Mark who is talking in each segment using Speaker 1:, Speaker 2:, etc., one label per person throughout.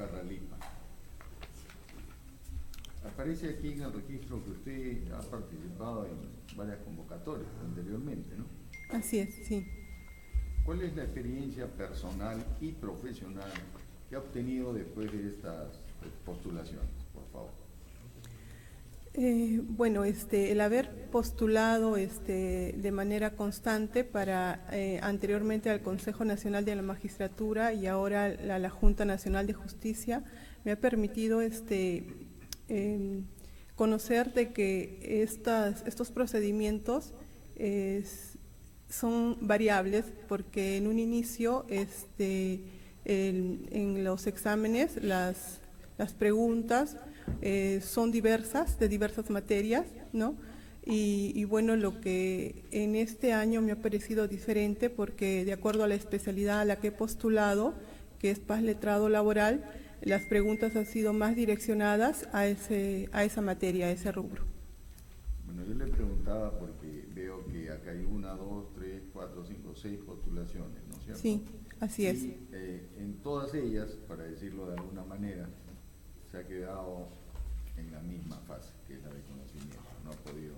Speaker 1: Carralipa. Aparece aquí en el registro que usted ha participado en varias convocatorias anteriormente, ¿no?
Speaker 2: Así es, sí.
Speaker 1: ¿Cuál es la experiencia personal y profesional que ha obtenido después de estas postulaciones, por favor?
Speaker 2: Bueno, el haber postulado de manera constante para anteriormente al Consejo Nacional de la Magistratura y ahora a la Junta Nacional de Justicia me ha permitido conocer de que estos procedimientos son variables, porque en un inicio en los exámenes las preguntas son diversas, de diversas materias, ¿no? Y bueno, lo que en este año me ha parecido diferente, porque de acuerdo a la especialidad a la que he postulado, que es Paz Letrado Laboral, las preguntas han sido más direccionadas a esa materia, a ese rubro.
Speaker 1: Bueno, yo le preguntaba porque veo que acá hay 1, 2, 3, 4, 5, 6 postulaciones, ¿no es cierto?
Speaker 2: Sí, así es.
Speaker 1: Y en todas ellas, para decirlo de alguna manera, se ha quedado en la misma fase, que es la de conocimiento, no ha podido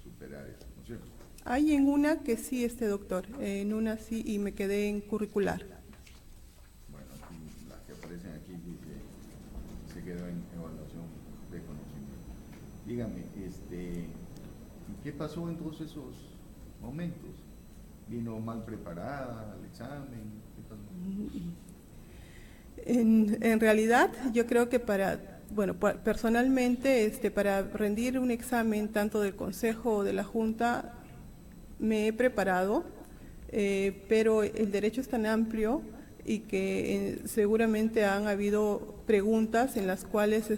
Speaker 1: superar eso, ¿no es cierto?
Speaker 2: Hay en una que sí, doctor, en una sí, y me quedé en curricular.
Speaker 1: Bueno, aquí, las que aparecen aquí dice, se quedó en evaluación de conocimiento. Dígame, ¿qué pasó en todos esos momentos? ¿Vino mal preparada al examen? ¿Qué pasó?
Speaker 2: En realidad, yo creo que personalmente, para rendir un examen tanto del Consejo o de la Junta, me he preparado, pero el derecho es tan amplio y que seguramente han habido preguntas en las cuales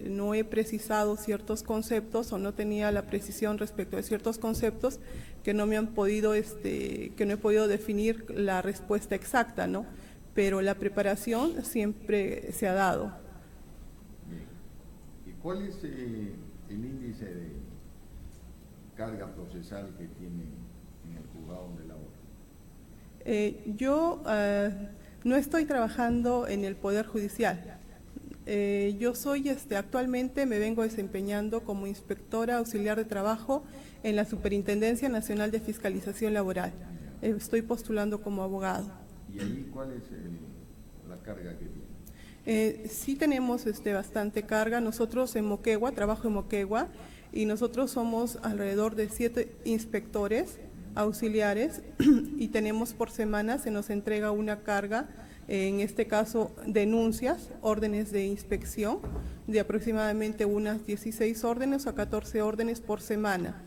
Speaker 2: no he precisado ciertos conceptos o no tenía la precisión respecto de ciertos conceptos que no me han podido, que no he podido definir la respuesta exacta, ¿no? Pero la preparación siempre se ha dado.
Speaker 1: Bien. ¿Y cuál es el índice de carga procesal que tiene en el juzgado donde labora?
Speaker 2: Yo no estoy trabajando en el Poder Judicial. Yo soy, actualmente me vengo desempeñando como inspectora auxiliar de trabajo en la Superintendencia Nacional de Fiscalización Laboral. Estoy postulando como abogado.
Speaker 1: ¿Y ahí cuál es la carga que tiene?
Speaker 2: Sí tenemos bastante carga. Nosotros en Moquegua, trabajo en Moquegua, y nosotros somos alrededor de 7 inspectores auxiliares y tenemos por semana, se nos entrega una carga, en este caso denuncias, órdenes de inspección, de aproximadamente unas 16 órdenes a 14 órdenes por semana,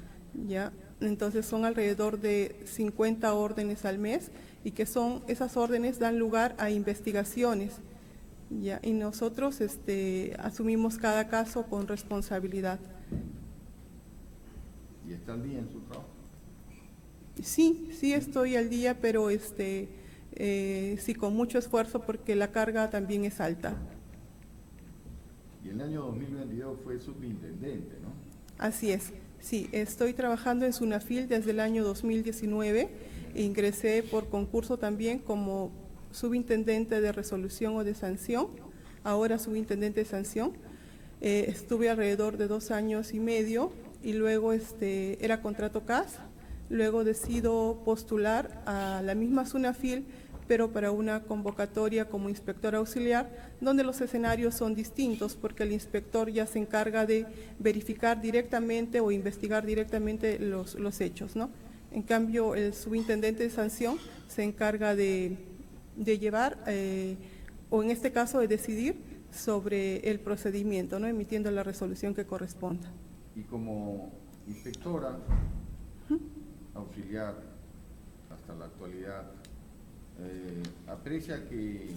Speaker 2: ¿ya? Entonces son alrededor de 50 órdenes al mes, y que esas órdenes dan lugar a investigaciones, ¿ya? Y nosotros asumimos cada caso con responsabilidad.
Speaker 1: ¿Y está al día en su trabajo?
Speaker 2: Sí estoy al día, pero sí con mucho esfuerzo, porque la carga también es alta.
Speaker 1: Y el año 2022 fue subintendente, ¿no?
Speaker 2: Así es, sí, estoy trabajando en SUNAFIL desde el año 2019, ingresé por concurso también como subintendente de resolución o de sanción, ahora subintendente de sanción. Estuve alrededor de 2 años y medio y luego era contrato CAS. Luego decido postular a la misma SUNAFIL, pero para una convocatoria como inspector auxiliar, donde los escenarios son distintos, porque el inspector ya se encarga de verificar directamente o investigar directamente los hechos, ¿no? En cambio, el subintendente de sanción se encarga de llevar, o en este caso de decidir sobre el procedimiento, ¿no? Emitiendo la resolución que corresponda.
Speaker 1: Y como inspectora auxiliar hasta la actualidad, aprecia que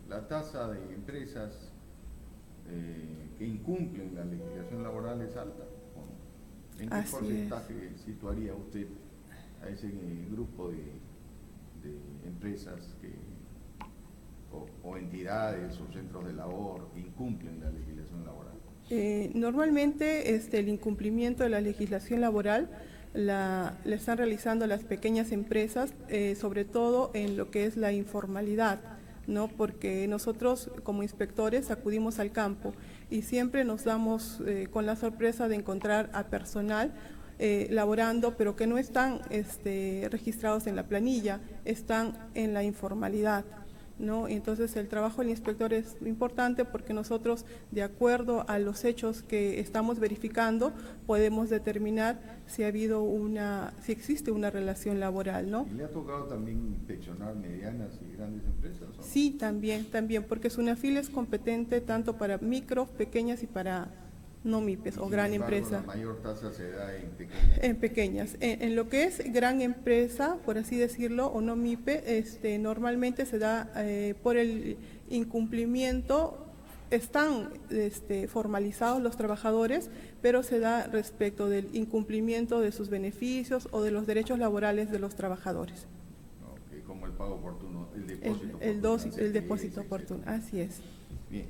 Speaker 1: la tasa de empresas que incumplen la legislación laboral es alta. ¿En qué porcentaje situaría usted a ese grupo de empresas o entidades o centros de labor que incumplen la legislación laboral?
Speaker 2: Normalmente el incumplimiento de la legislación laboral la están realizando las pequeñas empresas, sobre todo en lo que es la informalidad, ¿no? Porque nosotros como inspectores acudimos al campo y siempre nos damos con la sorpresa de encontrar a personal laborando, pero que no están registrados en la planilla, están en la informalidad, ¿no? Y entonces el trabajo del inspector es importante porque nosotros, de acuerdo a los hechos que estamos verificando, podemos determinar si si existe una relación laboral, ¿no?
Speaker 1: ¿Y le ha tocado también inspeccionar medianas y grandes empresas? ¿O?
Speaker 2: Sí, también, porque SUNAFIL es competente tanto para micro, pequeñas y para no MIPES o gran empresa.
Speaker 1: La mayor tasa se da en pequeñas.
Speaker 2: En pequeñas. En lo que es gran empresa, por así decirlo, o no MIPE, normalmente se da por el incumplimiento. Están formalizados los trabajadores, pero se da respecto del incumplimiento de sus beneficios o de los derechos laborales de los trabajadores.
Speaker 1: Okay, como el pago oportuno, el depósito oportuno.
Speaker 2: El depósito oportuno, así es.
Speaker 1: Bien.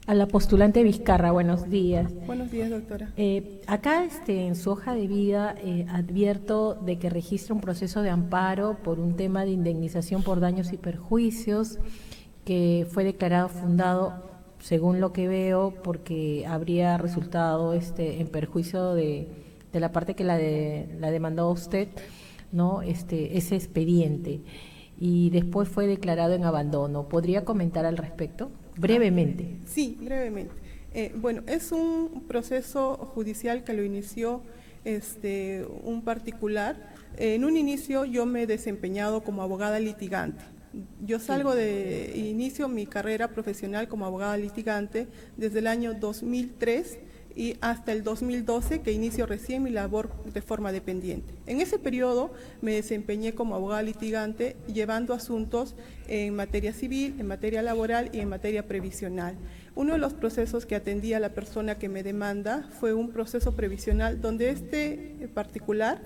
Speaker 3: A la postulante Vizcarra, buenos días.
Speaker 2: Buenos días, doctora.
Speaker 3: Acá en su hoja de vida advierto de que registra un proceso de amparo por un tema de indemnización por daños y perjuicios que fue declarado fundado, según lo que veo, porque habría resultado en perjuicio de la parte que la demandó usted, ¿no? Ese expediente, y después fue declarado en abandono. ¿Podría comentar al respecto? Brevemente.
Speaker 2: Sí, brevemente. Bueno, es un proceso judicial que lo inició un particular. En un inicio yo me he desempeñado como abogada litigante. Yo inicio mi carrera profesional como abogada litigante desde el año 2003 y hasta el 2012, que inicio recién mi labor de forma dependiente. En ese periodo me desempeñé como abogada litigante llevando asuntos en materia civil, en materia laboral y en materia previsional. Uno de los procesos que atendía a la persona que me demanda fue un proceso previsional donde este particular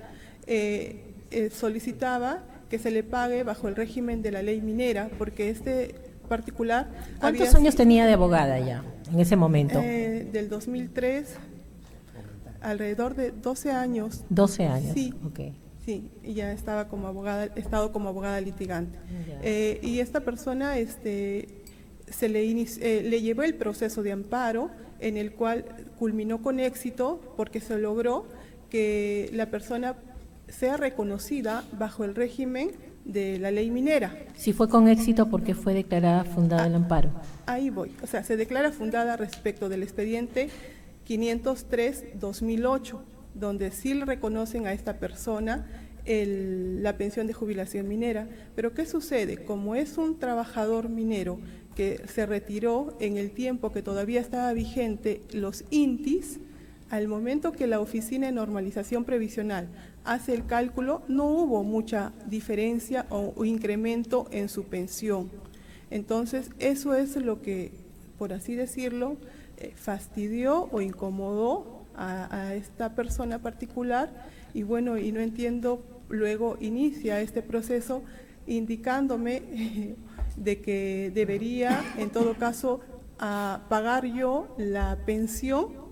Speaker 2: solicitaba que se le pague bajo el régimen de la ley minera, porque este particular...
Speaker 3: ¿Cuántos años tenía de abogada ya en ese momento?
Speaker 2: Del 2003, alrededor de 12 años.
Speaker 3: 12 años,
Speaker 2: sí,
Speaker 3: okay.
Speaker 2: Sí, y ya estaba como abogada, he estado como abogada litigante. Y esta persona le llevó el proceso de amparo, en el cual culminó con éxito porque se logró que la persona sea reconocida bajo el régimen de la ley minera.
Speaker 3: Si fue con éxito, ¿por qué fue declarada fundada el amparo?
Speaker 2: Ahí voy, o sea, se declara fundada respecto del expediente 503-2008, donde sí le reconocen a esta persona la pensión de jubilación minera. Pero ¿qué sucede? Como es un trabajador minero que se retiró en el tiempo que todavía estaba vigente los INTIs, al momento que la Oficina de Normalización Previsional hace el cálculo, no hubo mucha diferencia o incremento en su pensión. Entonces, eso es lo que, por así decirlo, fastidió o incomodó a esta persona particular, y bueno, y no entiendo, luego inicia este proceso indicándome de que debería, en todo caso, pagar yo la pensión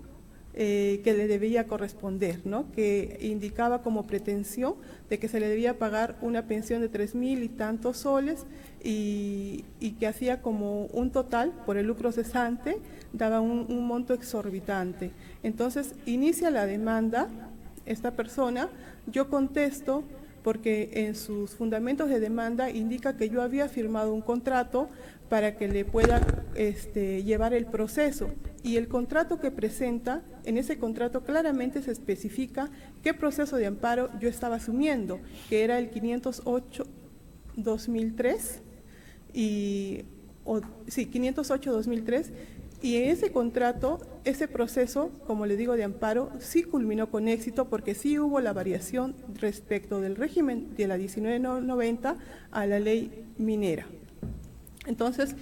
Speaker 2: que le debía corresponder, ¿no? Que indicaba como pretensión de que se le debía pagar una pensión de 3.000 y tantos soles y que hacía como un total por el lucro cesante, daba un monto exorbitante. Entonces inicia la demanda esta persona, yo contesto porque en sus fundamentos de demanda indica que yo había firmado un contrato para que le pueda llevar el proceso, y el contrato que presenta, en ese contrato claramente se especifica qué proceso de amparo yo estaba asumiendo, que era el 508-2003, 508-2003, y en ese contrato, ese proceso, como le digo, de amparo, sí culminó con éxito porque sí hubo la variación respecto del régimen de la 1990 a la ley minera. Entonces,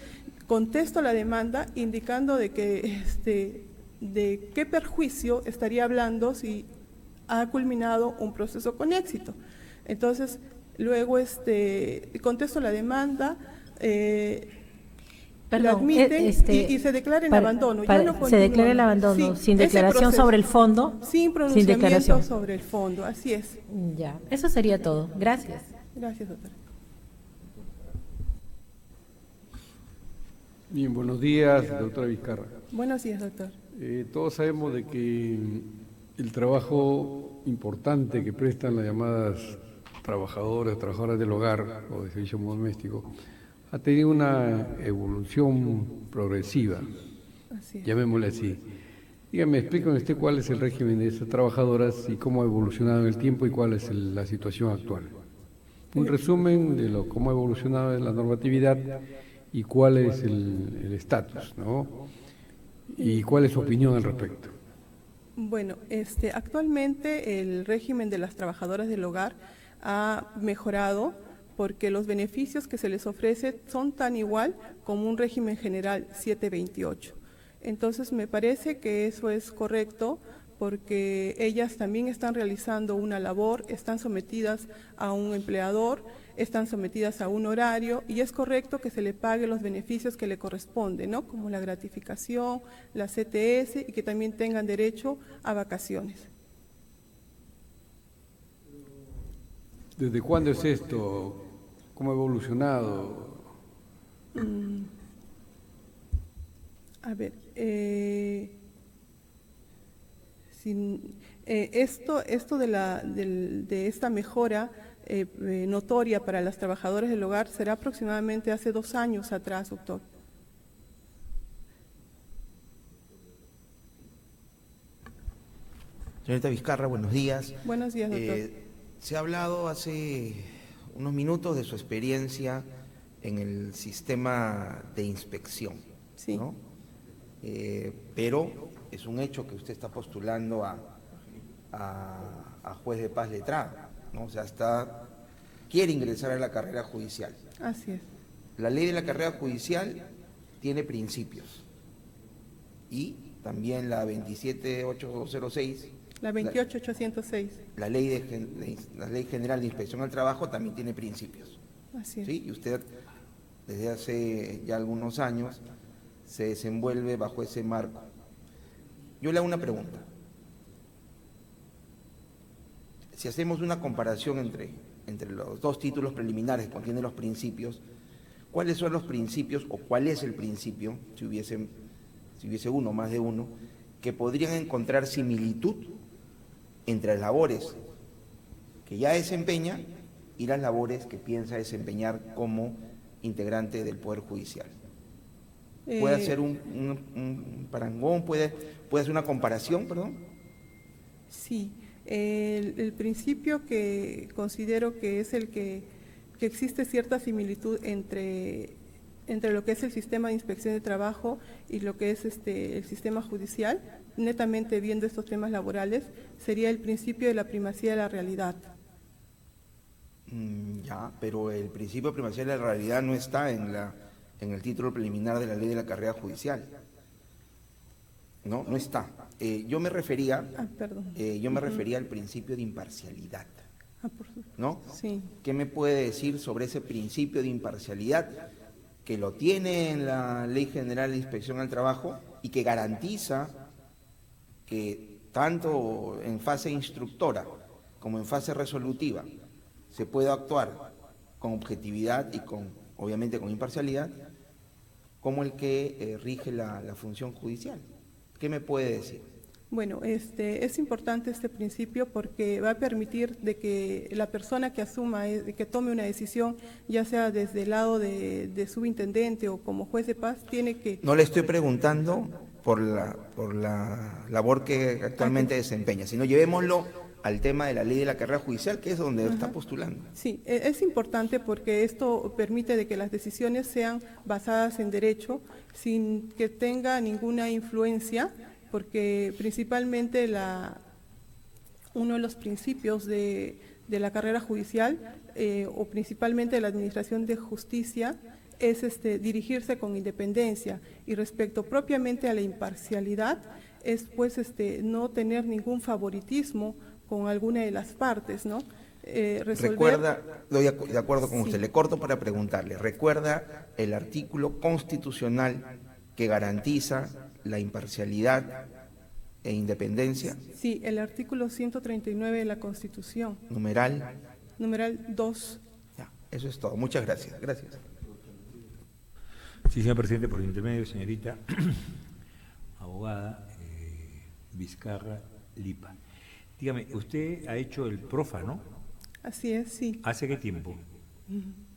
Speaker 2: contesto la demanda indicando de que de qué perjuicio estaría hablando si ha culminado un proceso con éxito. Entonces, luego contesto la demanda,
Speaker 3: Perdón,
Speaker 2: la admiten y se declara en abandono.
Speaker 3: Se declara el abandono, sí, sin declaración sobre el fondo.
Speaker 2: Sin pronunciamiento sobre el fondo, así es.
Speaker 3: Ya, eso sería todo. Gracias.
Speaker 2: Gracias, doctora.
Speaker 4: Bien, buenos días, doctora Vizcarra.
Speaker 2: Buenos días, doctor.
Speaker 4: Todos sabemos de que el trabajo importante que prestan las llamadas trabajadoras del hogar o de servicio doméstico ha tenido una evolución progresiva,
Speaker 2: Así es.
Speaker 4: llamémosle así. Dígame, explíqueme usted cuál es el régimen de esas trabajadoras y cómo ha evolucionado en el tiempo y cuál es la situación actual. Un resumen de cómo ha evolucionado la normatividad y cuál es el estatus, ¿no? Y cuál es su opinión al respecto.
Speaker 2: Bueno, actualmente el régimen de las trabajadoras del hogar ha mejorado porque los beneficios que se les ofrece son tan igual como un régimen general 728. Entonces me parece que eso es correcto porque ellas también están realizando una labor, están sometidas a un empleador, están sometidas a un horario y es correcto que se le pague los beneficios que le corresponden, ¿no? Como la gratificación, la CTS y que también tengan derecho a vacaciones.
Speaker 4: ¿Desde cuándo es esto? ¿Cómo ha evolucionado?
Speaker 2: A ver, esto de esta mejora notoria para las trabajadoras del hogar será aproximadamente hace 2 años atrás, doctor.
Speaker 5: Señorita Vizcarra, buenos días.
Speaker 2: Buenos días, doctor.
Speaker 5: Se ha hablado hace unos minutos de su experiencia en el sistema de inspección,
Speaker 2: Sí.
Speaker 5: ¿no? Pero es un hecho que usted está postulando a juez de paz letrado, ¿no? O sea, quiere ingresar a la carrera judicial.
Speaker 2: Así es.
Speaker 5: La ley de la carrera judicial tiene principios y también la 27806,
Speaker 2: La 28806.
Speaker 5: la ley general de inspección al trabajo también tiene principios.
Speaker 2: Así es.
Speaker 5: ¿Sí? Y usted desde hace ya algunos años se desenvuelve bajo ese marco. Yo le hago una pregunta. Si hacemos una comparación entre los dos títulos preliminares que contienen los principios, ¿cuáles son los principios o cuál es el principio, si hubiese uno, más de uno, que podrían encontrar similitud entre las labores que ya desempeña y las labores que piensa desempeñar como integrante del Poder Judicial? ¿Puede hacer un parangón? ¿Puede hacer una comparación, perdón?
Speaker 2: Sí. El principio que considero que es el que existe cierta similitud entre lo que es el sistema de inspección de trabajo y lo que es el sistema judicial, netamente viendo estos temas laborales, sería el principio de la primacía de la realidad.
Speaker 5: Ya, pero el principio de primacía de la realidad no está en el título preliminar de la ley de la carrera judicial. No está. Yo me refería al principio de imparcialidad, ¿no?
Speaker 2: Sí.
Speaker 5: ¿Qué me puede decir sobre ese principio de imparcialidad que lo tiene en la Ley General de Inspección al Trabajo y que garantiza que tanto en fase instructora como en fase resolutiva se puede actuar con objetividad y obviamente con imparcialidad, como el que rige la función judicial? ¿Qué me puede decir?
Speaker 2: Bueno, es importante este principio porque va a permitir de que la persona que asuma, que tome una decisión, ya sea desde el lado de subintendente o como juez de paz, tiene que...
Speaker 5: No le estoy preguntando por la labor que actualmente desempeña, sino llevémoslo al tema de la ley de la carrera judicial, que es donde está postulando.
Speaker 2: Sí, es importante porque esto permite de que las decisiones sean basadas en derecho, sin que tenga ninguna influencia, porque principalmente uno de los principios de la carrera judicial o principalmente de la administración de justicia es dirigirse con independencia, y respecto propiamente a la imparcialidad es pues no tener ningún favoritismo con alguna de las partes, ¿no?
Speaker 5: Recuerda, estoy de acuerdo con
Speaker 2: Sí.
Speaker 5: usted, le corto para preguntarle, ¿recuerda el artículo constitucional que garantiza la imparcialidad e independencia?
Speaker 2: Sí, el artículo 139 de la Constitución,
Speaker 5: Numeral.
Speaker 2: numeral 2.
Speaker 5: Ya, eso es todo. Muchas gracias. Gracias.
Speaker 6: Sí, señor presidente, por su intermedio, señorita abogada Vizcarra Lipa. Dígame, usted ha hecho el PROFA, ¿no?
Speaker 2: Así es, sí.
Speaker 6: ¿Hace qué tiempo?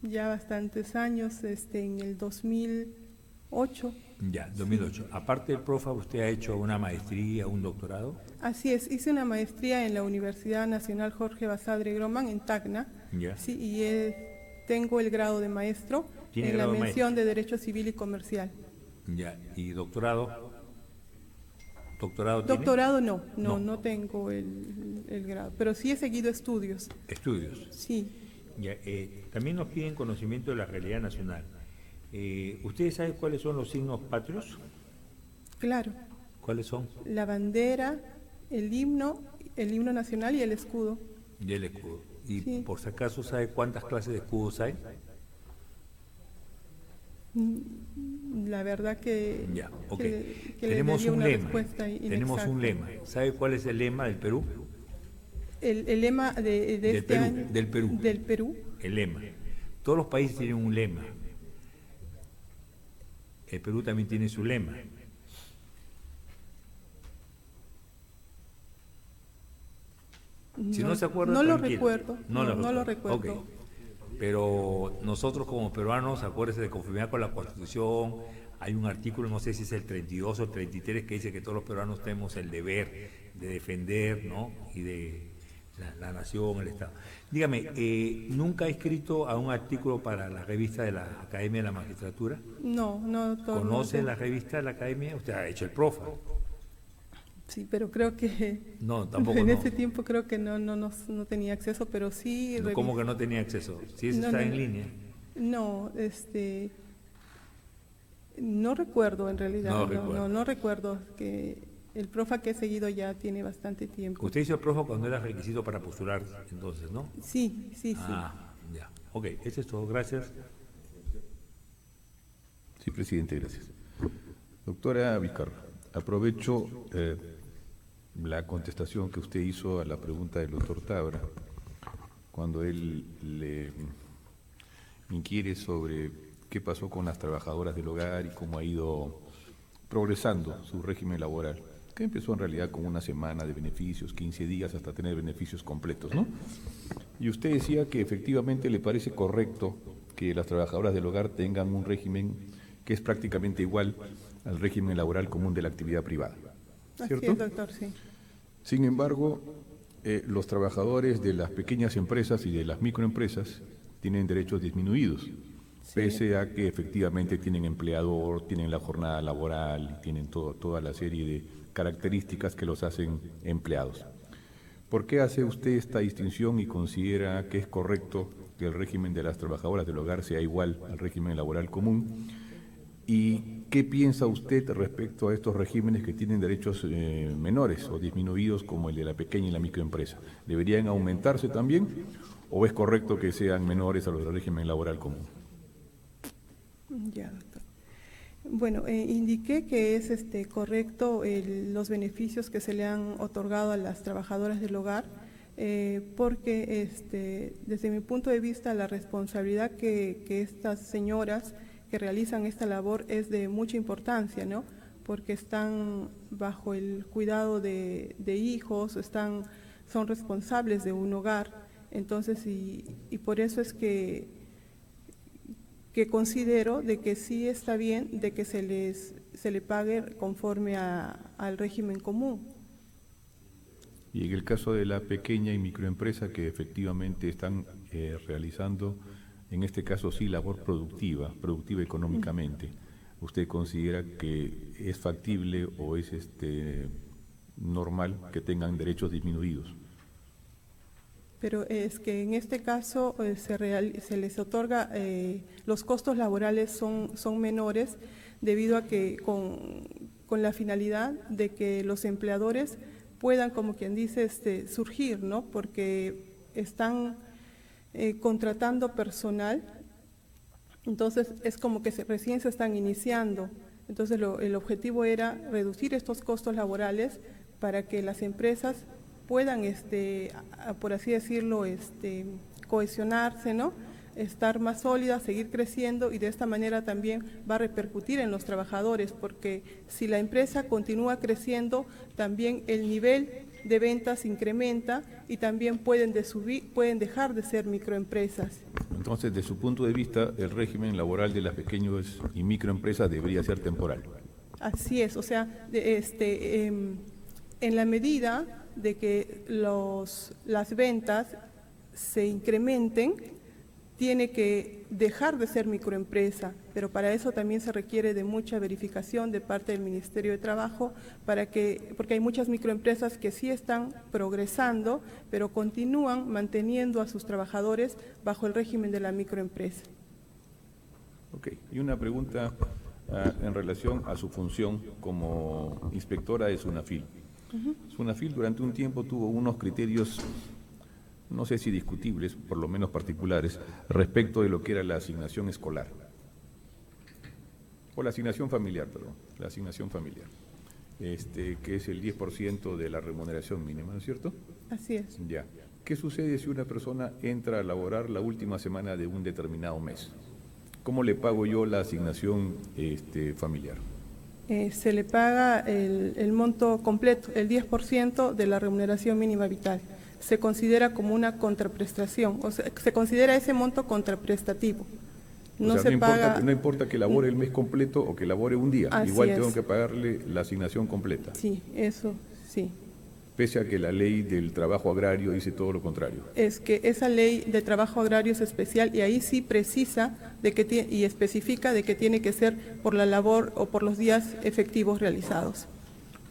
Speaker 2: Ya bastantes años, en el 2008.
Speaker 6: Ya, 2008. Sí. Aparte del PROFA, ¿usted ha hecho una maestría, un doctorado?
Speaker 2: Así es, hice una maestría en la Universidad Nacional Jorge Basadre Groman, en Tacna.
Speaker 6: Ya.
Speaker 2: Sí, y tengo el grado de maestro en la mención de Derecho Civil y Comercial.
Speaker 6: Ya, ¿y doctorado? ¿Doctorado tiene?
Speaker 2: Doctorado no tengo el grado, pero sí he seguido estudios.
Speaker 6: ¿Estudios?
Speaker 2: Sí.
Speaker 6: Ya, también nos piden conocimiento de la realidad nacional. ¿Ustedes saben cuáles son los signos patrios?
Speaker 2: Claro.
Speaker 6: ¿Cuáles son?
Speaker 2: La bandera, el himno nacional y el escudo.
Speaker 6: Y el escudo. ¿Y
Speaker 2: sí.
Speaker 6: por si acaso sabe cuántas clases de escudos hay?
Speaker 2: La verdad que,
Speaker 6: ya, ok.
Speaker 2: que
Speaker 6: tenemos
Speaker 2: le
Speaker 6: un
Speaker 2: una
Speaker 6: lema.
Speaker 2: Respuesta
Speaker 6: tenemos un lema. ¿Sabe cuál es el lema del Perú?
Speaker 2: El lema de este
Speaker 6: Perú,
Speaker 2: año.
Speaker 6: Del Perú.
Speaker 2: Del Perú.
Speaker 6: El lema. Todos los países tienen un lema. El Perú también tiene su lema. Si no se acuerda,
Speaker 2: no lo
Speaker 6: tranquilo.
Speaker 2: recuerdo.
Speaker 6: No
Speaker 2: lo recuerdo.
Speaker 6: Okay. Pero nosotros como peruanos, acuérdense, de conformidad con la Constitución, hay un artículo, no sé si es el 32 o el 33, que dice que todos los peruanos tenemos el deber de defender, ¿no? Y de la nación, el Estado. Dígame, ¿nunca ha escrito a un artículo para la revista de la Academia de la Magistratura?
Speaker 2: No.
Speaker 6: ¿Conoce la revista de la Academia? Usted ha hecho el PROFA.
Speaker 2: Sí, pero creo que
Speaker 6: no, tampoco
Speaker 2: en ese tiempo creo que no tenía acceso, pero sí.
Speaker 6: ¿Cómo que no tenía acceso? Si eso está en línea.
Speaker 2: No, no recuerdo en realidad. No recuerdo que el PROFA que he seguido ya tiene bastante tiempo.
Speaker 6: Usted hizo el PROFA cuando era requisito para postular, entonces, ¿no?
Speaker 2: Sí.
Speaker 6: Ya. Ok, eso es todo. Gracias.
Speaker 7: Sí, presidente, gracias. Doctora Vizcarra, aprovecho la contestación que usted hizo a la pregunta del doctor Tabra, cuando él le inquiere sobre qué pasó con las trabajadoras del hogar y cómo ha ido progresando su régimen laboral, que empezó en realidad con una semana de beneficios, 15 días, hasta tener beneficios completos, ¿no? Y usted decía que efectivamente le parece correcto que las trabajadoras del hogar tengan un régimen que es prácticamente igual al régimen laboral común de la actividad privada, ¿cierto?
Speaker 2: Así es, doctor, sí.
Speaker 7: Sin embargo, los trabajadores de las pequeñas empresas y de las microempresas tienen derechos disminuidos, sí, pese a que efectivamente tienen empleador, tienen la jornada laboral, tienen toda la serie de características que los hacen empleados. ¿Por qué hace usted esta distinción y considera que es correcto que el régimen de las trabajadoras del hogar sea igual al régimen laboral común? ¿Y qué piensa usted respecto a estos regímenes que tienen derechos menores o disminuidos como el de la pequeña y la microempresa? ¿Deberían aumentarse también o es correcto que sean menores a los del régimen laboral común?
Speaker 2: Ya, doctor. Bueno, indiqué que es correcto los beneficios que se le han otorgado a las trabajadoras del hogar, porque desde mi punto de vista la responsabilidad que estas señoras que realizan esta labor es de mucha importancia, ¿no? Porque están bajo el cuidado de hijos, son responsables de un hogar, entonces y por eso es que considero de que sí está bien de que se le pague conforme al régimen común.
Speaker 7: Y en el caso de la pequeña y microempresa que efectivamente están realizando, en este caso sí, labor productiva económicamente, ¿usted considera que es factible o es normal que tengan derechos disminuidos?
Speaker 2: Pero es que en este caso se les otorga, los costos laborales son menores debido a que con la finalidad de que los empleadores puedan, como quien dice, surgir, ¿no? Porque están contratando personal, entonces es como que recién se están iniciando. Entonces el objetivo era reducir estos costos laborales para que las empresas puedan, por así decirlo, cohesionarse, ¿no? estar más sólida, seguir creciendo y de esta manera también va a repercutir en los trabajadores, porque si la empresa continúa creciendo, también el nivel de ventas incrementa y también pueden dejar de ser microempresas.
Speaker 7: Entonces, desde su punto de vista, el régimen laboral de las pequeñas y microempresas debería ser temporal.
Speaker 2: Así es, o sea, en la medida de que las ventas se incrementen, tiene que dejar de ser microempresa, pero para eso también se requiere de mucha verificación de parte del Ministerio de Trabajo, porque hay muchas microempresas que sí están progresando, pero continúan manteniendo a sus trabajadores bajo el régimen de la microempresa.
Speaker 7: Ok, y una pregunta en relación a su función como inspectora de SUNAFIL. SUNAFIL durante un tiempo tuvo unos criterios, no sé si discutibles, por lo menos particulares, respecto de lo que era la asignación escolar. O la asignación familiar, perdón, la asignación familiar, que es el 10% de la remuneración mínima, ¿no es cierto?
Speaker 2: Así es.
Speaker 7: Ya. ¿Qué sucede si una persona entra a laborar la última semana de un determinado mes? ¿Cómo le pago yo la asignación familiar?
Speaker 2: Se le paga el monto completo, el 10% de la remuneración mínima vital. Se considera como una contraprestación, o sea, se considera ese monto contraprestativo. No
Speaker 7: o sea,
Speaker 2: se paga.
Speaker 7: No importa que labore el mes completo o que labore un día,
Speaker 2: Así
Speaker 7: igual
Speaker 2: es.
Speaker 7: tengo que pagarle la asignación completa.
Speaker 2: Sí, eso sí.
Speaker 7: Pese a que la ley del trabajo agrario dice todo lo contrario.
Speaker 2: Es que esa ley de trabajo agrario es especial y ahí sí precisa y especifica de que tiene que ser por la labor o por los días efectivos realizados.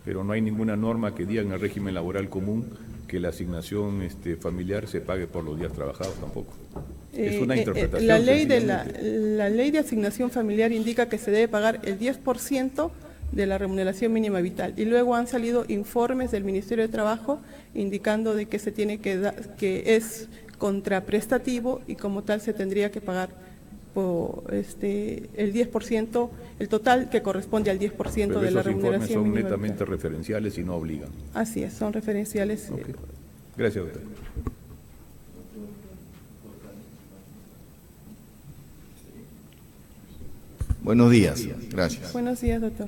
Speaker 7: Pero no hay ninguna norma que diga en el régimen laboral común que la asignación familiar se pague por los días trabajados tampoco. Es una interpretación.
Speaker 2: La ley de asignación familiar indica que se debe pagar el 10% de la remuneración mínima vital y luego han salido informes del Ministerio de Trabajo indicando de que se tiene que es contraprestativo y como tal se tendría que pagar por el 10%, el total que corresponde al 10% de la remuneración mínima vital.
Speaker 7: Pero esos informes son netamente referenciales y no obligan.
Speaker 2: Así es, son referenciales.
Speaker 7: Okay. Gracias, doctor.
Speaker 1: Buenos días, gracias.
Speaker 2: Buenos días, doctor.